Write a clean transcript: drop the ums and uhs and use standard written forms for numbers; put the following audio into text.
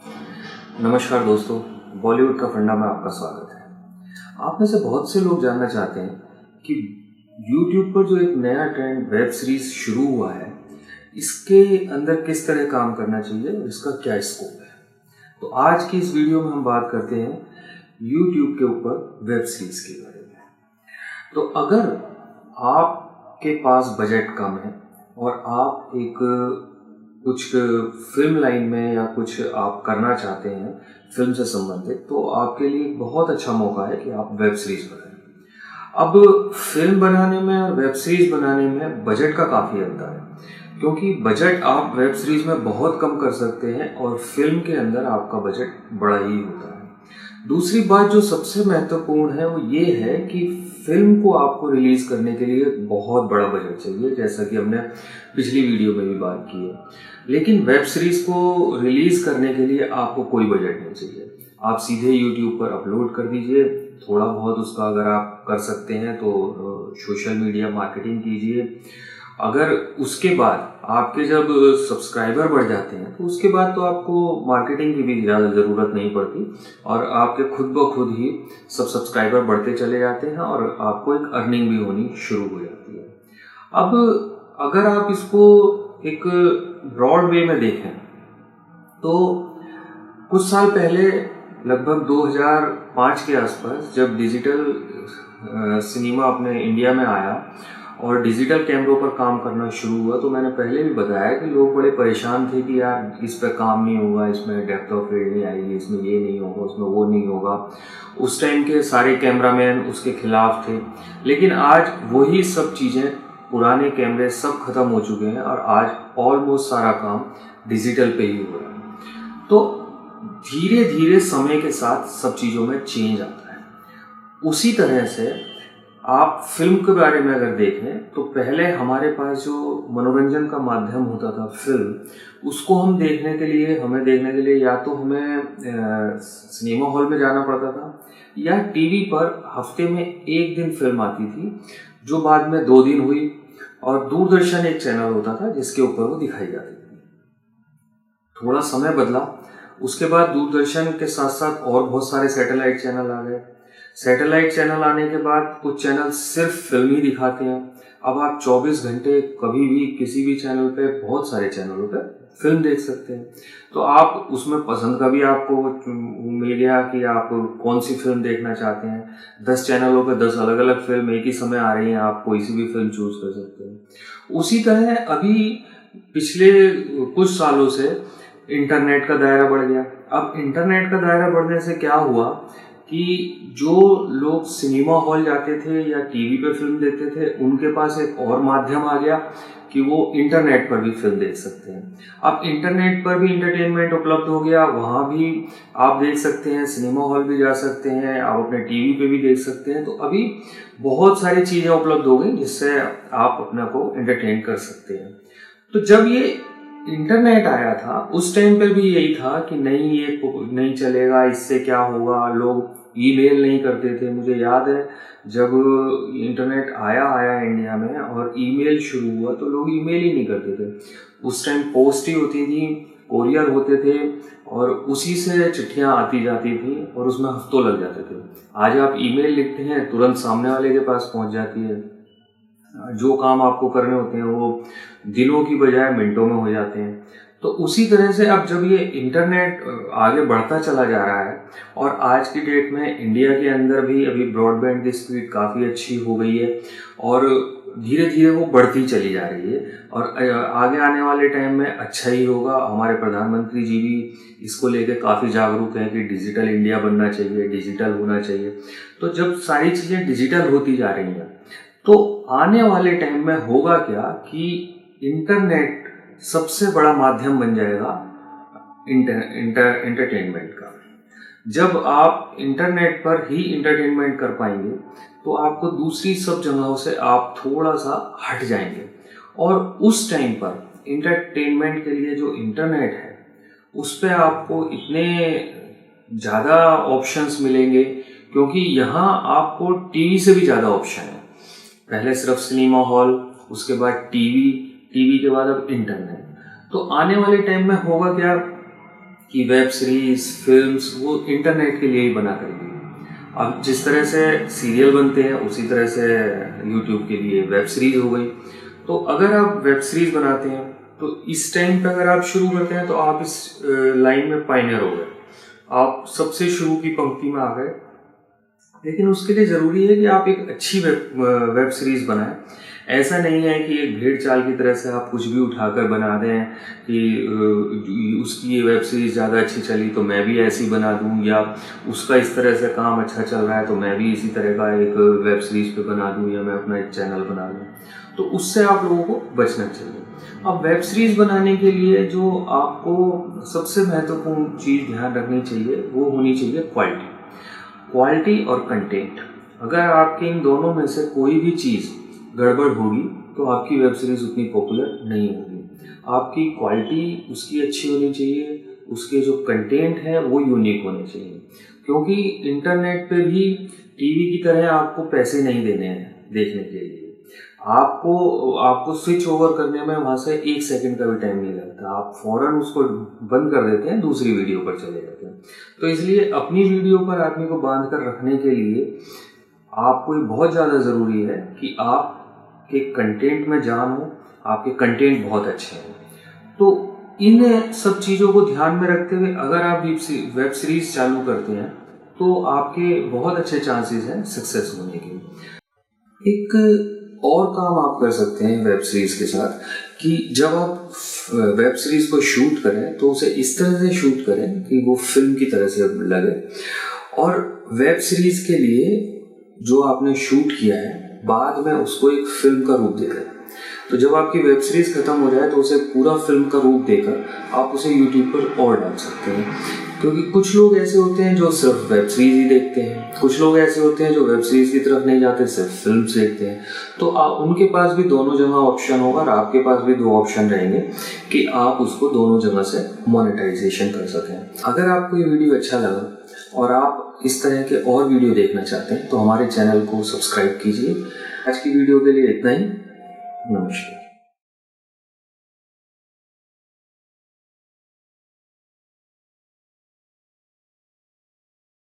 नमस्कार दोस्तों, बॉलीवुड का फंडा में आपका स्वागत है। आप में से बहुत से लोग जानना चाहते हैं कि YouTube पर जो एक नया ट्रेंड वेब सीरीज शुरू हुआ है, इसके अंदर किस तरह काम करना चाहिए और इसका क्या स्कोप है। तो आज की इस वीडियो में हम बात करते हैं YouTube के ऊपर वेब सीरीज के बारे में। तो अगर आपके पास बजट कम है और आप एक कुछ फिल्म लाइन में या कुछ आप करना चाहते हैं फिल्म से संबंधित, तो आपके लिए एक बहुत अच्छा मौका है कि आप वेब सीरीज बनाएं। अब फिल्म बनाने में और वेब सीरीज बनाने में बजट का काफ़ी अंतर है, क्योंकि बजट आप वेब सीरीज में बहुत कम कर सकते हैं और फिल्म के अंदर आपका बजट बड़ा ही होता है। दूसरी बात जो सबसे महत्वपूर्ण है वो ये है कि फिल्म को आपको रिलीज करने के लिए बहुत बड़ा बजट चाहिए, जैसा कि हमने पिछली वीडियो में भी बात की है। लेकिन वेब सीरीज को रिलीज करने के लिए आपको कोई बजट नहीं चाहिए। आप सीधे YouTube पर अपलोड कर दीजिए, थोड़ा बहुत उसका अगर आप कर सकते हैं तो सोशल मीडिया मार्केटिंग कीजिए। अगर उसके बाद आपके जब सब्सक्राइबर बढ़ जाते हैं तो उसके बाद तो आपको मार्केटिंग की भी ज़्यादा ज़रूरत नहीं पड़ती और आपके खुद ब खुद ही सब सब्सक्राइबर बढ़ते चले जाते हैं और आपको एक अर्निंग भी होनी शुरू हो जाती है। अब अगर आप इसको एक ब्रॉड वे में देखें तो कुछ साल पहले, लगभग 2005 के आसपास, जब डिजिटल सिनेमा अपने इंडिया में आया और डिजिटल कैमरों पर काम करना शुरू हुआ, तो मैंने पहले भी बताया कि लोग बड़े परेशान थे कि यार इस पर काम नहीं होगा, इसमें डेप्थ ऑफ फील्ड नहीं आएगी, इसमें ये नहीं होगा, उसमें वो नहीं होगा। उस टाइम के सारे कैमरामैन उसके खिलाफ थे। लेकिन आज वही सब चीज़ें, पुराने कैमरे सब खत्म हो चुके हैं और आज ऑलमोस्ट सारा काम डिजिटल पे ही हो रहा है। तो धीरे धीरे समय के साथ सब चीज़ों में चेंज आता है। उसी तरह से आप फिल्म के बारे में अगर देखें तो पहले हमारे पास जो मनोरंजन का माध्यम होता था फिल्म, उसको हमें देखने के लिए या तो हमें सिनेमा हॉल में जाना पड़ता था या टीवी पर हफ्ते में एक दिन फिल्म आती थी, जो बाद में 2 दिन हुई और दूरदर्शन एक चैनल होता था जिसके ऊपर वो दिखाई जाती थी। थोड़ा समय बदला, उसके बाद दूरदर्शन के साथ साथ और बहुत सारे सैटेलाइट चैनल आ गए। सैटेलाइट चैनल आने के बाद कुछ चैनल सिर्फ फिल्म ही दिखाते हैं। अब आप 24 घंटे कभी भी किसी भी चैनल पे, बहुत सारे चैनलों पे फिल्म देख सकते हैं। तो आप उसमें पसंद का भी आपको मिल गया कि आप कौन सी फिल्म देखना चाहते हैं। 10 चैनलों पे 10 अलग अलग फिल्म एक ही समय आ रही हैं, आप कोई सी भी फिल्म चूज कर सकते हैं। उसी तरह अभी पिछले कुछ सालों से इंटरनेट का दायरा बढ़ गया। अब इंटरनेट का दायरा बढ़ने से क्या हुआ कि जो लोग सिनेमा हॉल जाते थे या टीवी पे फिल्म देखते थे, उनके पास एक और माध्यम आ गया कि वो इंटरनेट पर भी फिल्म देख सकते हैं। अब इंटरनेट पर भी इंटरटेनमेंट उपलब्ध हो गया, वहाँ भी आप देख सकते हैं, सिनेमा हॉल भी जा सकते हैं, आप अपने टीवी पे भी देख सकते हैं। तो अभी बहुत सारी चीज़ें उपलब्ध हो गई जिससे आप अपने को एंटरटेन कर सकते हैं। तो जब ये इंटरनेट आया था उस टाइम पे भी यही था कि नहीं, ये नहीं चलेगा, इससे क्या होगा। लोग ईमेल नहीं करते थे। मुझे याद है जब इंटरनेट आया इंडिया में और ईमेल शुरू हुआ तो लोग ईमेल ही नहीं करते थे। उस टाइम पोस्ट ही होती थी, कोरियर होते थे और उसी से चिट्ठियां आती जाती थी और उसमें हफ्तों लग जाते थे। आज आप ईमेल लिखते हैं, तुरंत सामने वाले के पास पहुंच जाती है। जो काम आपको करने होते हैं वो दिनों की बजाय मिनटों में हो जाते हैं। तो उसी तरह से अब जब ये इंटरनेट आगे बढ़ता चला जा रहा है और आज की डेट में इंडिया के अंदर भी अभी ब्रॉडबैंड की स्पीड काफ़ी अच्छी हो गई है और धीरे धीरे वो बढ़ती चली जा रही है और आगे आने वाले टाइम में अच्छा ही होगा। हमारे प्रधानमंत्री जी भी इसको लेकर काफ़ी जागरूक हैं कि डिजिटल इंडिया बनना चाहिए, डिजिटल होना चाहिए। तो जब सारी चीज़ें डिजिटल होती जा रही हैं तो आने वाले टाइम में होगा क्या कि इंटरनेट सबसे बड़ा माध्यम बन जाएगा एंटरटेनमेंट का। जब आप इंटरनेट पर ही इंटरटेनमेंट कर पाएंगे तो आपको दूसरी सब जगहों से आप थोड़ा सा हट जाएंगे और उस टाइम पर इंटरटेनमेंट के लिए जो इंटरनेट है उस पर आपको इतने ज़्यादा ऑप्शंस मिलेंगे, क्योंकि यहाँ आपको टीवी से भी ज़्यादा ऑप्शन है। पहले सिर्फ सिनेमा हॉल, उसके बाद टीवी के बाद अब इंटरनेट। तो आने वाले टाइम में होगा क्या कि वेब सीरीज, फिल्म्स वो इंटरनेट के लिए ही बना कर दी। अब जिस तरह से सीरियल बनते हैं उसी तरह से यूट्यूब के लिए वेब सीरीज हो गई। तो अगर आप वेब सीरीज बनाते हैं तो इस टाइम पे अगर आप शुरू करते हैं तो आप इस लाइन में पायनियर हो गए, आप सबसे शुरू की पंक्ति में आ गए। लेकिन उसके लिए ज़रूरी है कि आप एक अच्छी वेब सीरीज़ बनाएं। ऐसा नहीं है कि एक भेड़ चाल की तरह से आप कुछ भी उठाकर बना दें कि उसकी ये वेब सीरीज़ ज़्यादा अच्छी चली तो मैं भी ऐसी बना दूं, या उसका इस तरह से काम अच्छा चल रहा है तो मैं भी इसी तरह का एक वेब सीरीज़ पे बना दूं, या मैं अपना एक चैनल बना लूं। तो उससे आप लोगों को बचना चाहिए। अब वेब सीरीज़ बनाने के लिए जो आपको सबसे महत्वपूर्ण चीज़ ध्यान रखनी चाहिए वो होनी चाहिए क्वालिटी और कंटेंट। अगर आपके इन दोनों में से कोई भी चीज़ गड़बड़ होगी तो आपकी वेब सीरीज़ उतनी पॉपुलर नहीं होगी। आपकी क्वालिटी उसकी अच्छी होनी चाहिए, उसके जो कंटेंट है वो यूनिक होने चाहिए, क्योंकि इंटरनेट पे भी टीवी की तरह आपको पैसे नहीं देने हैं देखने के लिए। आपको स्विच ओवर करने में वहाँ से 1 सेकंड का भी टाइम नहीं लगता, आप फौरन उसको बंद कर देते हैं, दूसरी वीडियो पर चले जाते हैं। तो इसलिए अपनी वीडियो पर आदमी को बांध कर रखने के लिए आपको ये बहुत ज़्यादा ज़रूरी है कि आपके कंटेंट में जान हो, आपके कंटेंट बहुत अच्छे हों। तो इन सब चीज़ों को ध्यान में रखते हुए अगर आप वेब सीरीज़ चालू करते हैं तो आपके बहुत अच्छे चांसेस हैं सक्सेस होने के। एक और काम आप कर सकते हैं वेब सीरीज़ के साथ कि जब आप वेब सीरीज़ को शूट करें तो उसे इस तरह से शूट करें कि वो फिल्म की तरह से लगे, और वेब सीरीज़ के लिए जो आपने शूट किया है बाद में उसको एक फिल्म का रूप दे दें। तो जब आपकी वेब सीरीज़ ख़त्म हो जाए तो उसे पूरा फिल्म का रूप देकर आप उसे यूट्यूब पर और डाल सकते हैं। क्योंकि कुछ लोग ऐसे होते हैं जो सिर्फ वेब सीरीज़ ही देखते हैं, कुछ लोग ऐसे होते हैं जो वेब सीरीज़ की तरफ नहीं जाते, सिर्फ फिल्म्स देखते हैं। तो उनके पास भी दोनों जगह ऑप्शन होगा और आपके पास भी 2 ऑप्शन रहेंगे कि आप उसको दोनों जगह से मोनेटाइजेशन कर सकें। अगर आपको ये वीडियो अच्छा लगा और आप इस तरह के और वीडियो देखना चाहते हैं तो हमारे चैनल को सब्सक्राइब कीजिए। आज की वीडियो के लिए इतना ही। नमस्कार।